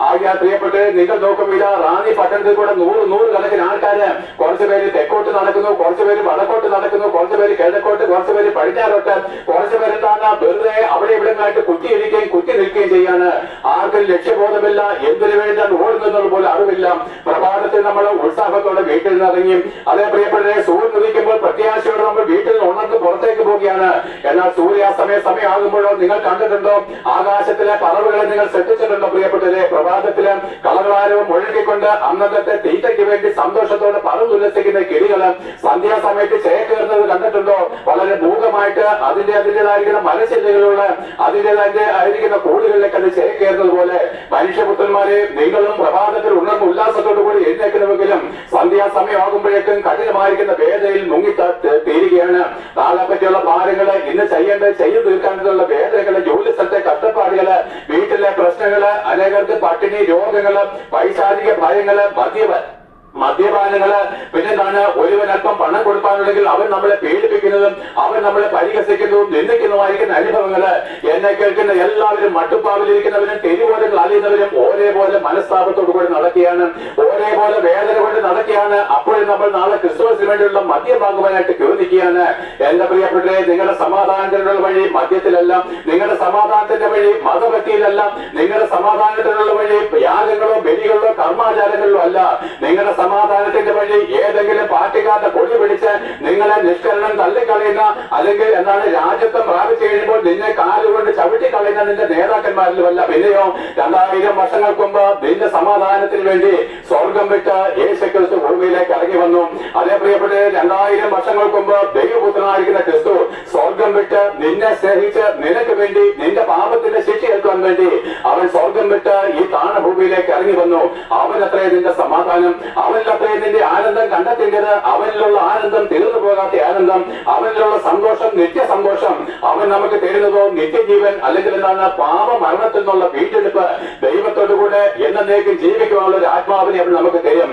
ആകെ പ്രിയപ്പെട്ട് നിങ്ങൾ നോക്കുമ്പോൾ റാന്നി പട്ടണത്തിൽ കൂടെ നൂറ് കണക്കിന് ആൾക്കാര് കുറച്ചു പേര് തെക്കോട്ട് നടക്കുന്നു, കുറച്ചു പേര് വടക്കോട്ട് നടക്കുന്നു, കുറച്ചു പേര് കിഴക്കോട്ട്, കുറച്ചു പേര് പടിഞ്ഞാറോട്ട്, കുറച്ചു പേര് എന്താണ് വെറുതെ അവിടെ ഇവിടങ്ങളായിട്ട് കുത്തി നിൽക്കുകയും ചെയ്യാണ്. ആർക്കും ലക്ഷ്യബോധമില്ല, എന്തിനു വേണ്ടിയാണ് ഓടുന്നത് പോലെ അറിവില്ല. പ്രഭാതത്തിൽ നമ്മൾ ഉത്സാഹത്തോടെ വീട്ടിൽ നിന്ന് ഇറങ്ങി, അതേ പ്രിയപ്പെട്ടെ സൂര്യൻ ഉദിക്കുമ്പോൾ പ്രത്യാശയോടെ നമ്മൾ വീട്ടിൽ നിന്ന് ഉണർന്ന് പുറത്തേക്ക് പോവുകയാണ്. എന്നാൽ സമയമാകുമ്പോഴോ നിങ്ങൾ കണ്ടിട്ടുണ്ടോ ആകാശത്തിലെ പറവുകളെ നിങ്ങൾ ശ്രദ്ധിച്ചിട്ടുണ്ടോ പ്രിയപ്പെട്ടവരെ? പ്രഭാതത്തില് കളകളാരവും ഒഴുകിക്കൊണ്ട് അന്നത്തെ തീറ്റയ്ക്ക് വേണ്ടി സന്തോഷത്തോടെ പറന്നുല്ലസിക്കുന്ന കിളികള് സന്ധ്യാസമയത്ത് ചേക്കേറുന്നത് കണ്ടിട്ടുണ്ടോ? വളരെ മൂകമായിട്ട് അതിന്റേതായിരിക്കുന്ന മരച്ചില്ലകളുള്ള അതിന്റേതായിരിക്കുന്ന കൂടുകളിലേക്ക് അത് ചേക്കേറുന്നത് പോലെ മനുഷ്യപുത്രന്മാരെ നിങ്ങളും പ്രഭാതത്തിൽ ഉണർന്ന് ഉല്ലാസത്തോടു കൂടി എഴുന്നേക്കുന്നുവെങ്കിലും സന്ധ്യാസമയമാകുമ്പോഴേക്കും കഠിനമായിരിക്കുന്ന വേദനയിൽ മുങ്ങി തീരുകയാണ്. നാളെ പറ്റിയുള്ള ഭാരങ്ങള്, ഇന്ന് ചെയ്തു തീർക്കാനുള്ള വേദനകള്, ജോലി സ്ഥലത്തെ കഷ്ടപ്പാടുകള്, വീട്ടിലെ പ്രശ്നങ്ങള്, അനേകർക്ക് പട്ടിണി, രോഗങ്ങള്, പൈശാചിക ഭയങ്ങള്, മദ്യപാനങ്ങള്, പിന്നെന്താണ് ഒരുവൻ അല്പം പണം കൊടുക്കാനുണ്ടെങ്കിൽ അവൻ നമ്മളെ പീഡിപ്പിക്കുന്നതും അവൻ നമ്മളെ പരിഹസിക്കുന്നതും നിന്ദിക്കുന്നതുമായിരിക്കുന്ന അനുഭവങ്ങള്. എന്നെ കേൾക്കുന്ന എല്ലാവരും മട്ടുപ്പാവിലിരിക്കുന്നവരും തെരുവോരങ്ങൾ അലിയുന്നവരും ഒരേപോലെ മനസ്താപത്തോടു കൂടി നടക്കുകയാണ്, ഒരേപോലെ വേദന കൊണ്ട് നടക്കുകയാണ്. അപ്പോഴും നമ്മൾ നാളെ ക്രിസ്തുമസിന് വേണ്ടിയുള്ള മദ്യം വാങ്ങുവാനായിട്ട് ചോദിക്കുകയാണ്. എന്റെ പ്രിയപ്പെട്ടെ, നിങ്ങളുടെ സമാധാനത്തിനുള്ള വഴി മദ്യത്തിലല്ല, നിങ്ങളുടെ സമാധാനത്തിന്റെ വഴി മതഭക്തിയിലല്ല, നിങ്ങളുടെ സമാധാനത്തിനുള്ള വഴി യാഗങ്ങളോ ബലികളോ കർമാചാരങ്ങളിലോ അല്ല. നിങ്ങളുടെ സമാധാനത്തിന്റെ വഴി ഏതെങ്കിലും പാർട്ടിക്കാരുടെ കൊടി പിടിച്ച് നിങ്ങളെ നിഷ്കരണം തള്ളിക്കളയുന്ന, അല്ലെങ്കിൽ എന്താണ് രാജ്യത്വം പ്രാപിച്ചു കഴിയുമ്പോൾ നിന്നെ കാലുകൊണ്ട് ചവിട്ടിക്കളയുന്ന നിന്റെ നേതാക്കന്മാരിലുമല്ല. പിന്നെയോ 2000 വർഷങ്ങൾക്ക് മുമ്പ് നിന്റെ സമാധാനത്തിന് വേണ്ടി സ്വർഗം വിട്ട് യേശുക്രിസ്തു ഭൂമിയിലേക്ക് ഇറങ്ങി വന്നു. അതേ പ്രിയപ്പെട്ട 2000 വർഷങ്ങൾക്ക് മുമ്പ് ദൈവപുത്രനായിരിക്കുന്ന ക്രിസ്തു സ്വർഗം വിട്ട് നിന്നെ സ്നേഹിച്ച് നിനക്ക് വേണ്ടി നിന്റെ പാപത്തിന്റെ ശിക്ഷ ഏൽക്കാൻ വേണ്ടി അവൻ സ്വർഗം വിട്ട് ഈ താണഭൂമിയിലേക്ക് ഇറങ്ങി വന്നു. അവനത്രേ നിന്റെ സമാധാനം, അവനിലത്രേ നിന്റെ ആനന്ദം കണ്ടെത്തേണ്ടത്. അവനിലുള്ള ആനന്ദം തീർന്നു പോകാത്ത ആനന്ദം, അവനിലുള്ള സന്തോഷം, നിത്യസന്തോഷം. അവൻ നമുക്ക് തരുന്നതോ നിത്യജീവൻ, അല്ലെങ്കിൽ എന്താണ് പാപമരണത്തിൽ നിന്നുള്ള വീണ്ടെടുപ്പ്. ദൈവത്തോടുകൂടെ എന്നേക്കും ജീവിക്കുവാനുള്ള ഒരു ആത്മാവിനെ അവൻ നമുക്ക് തരും.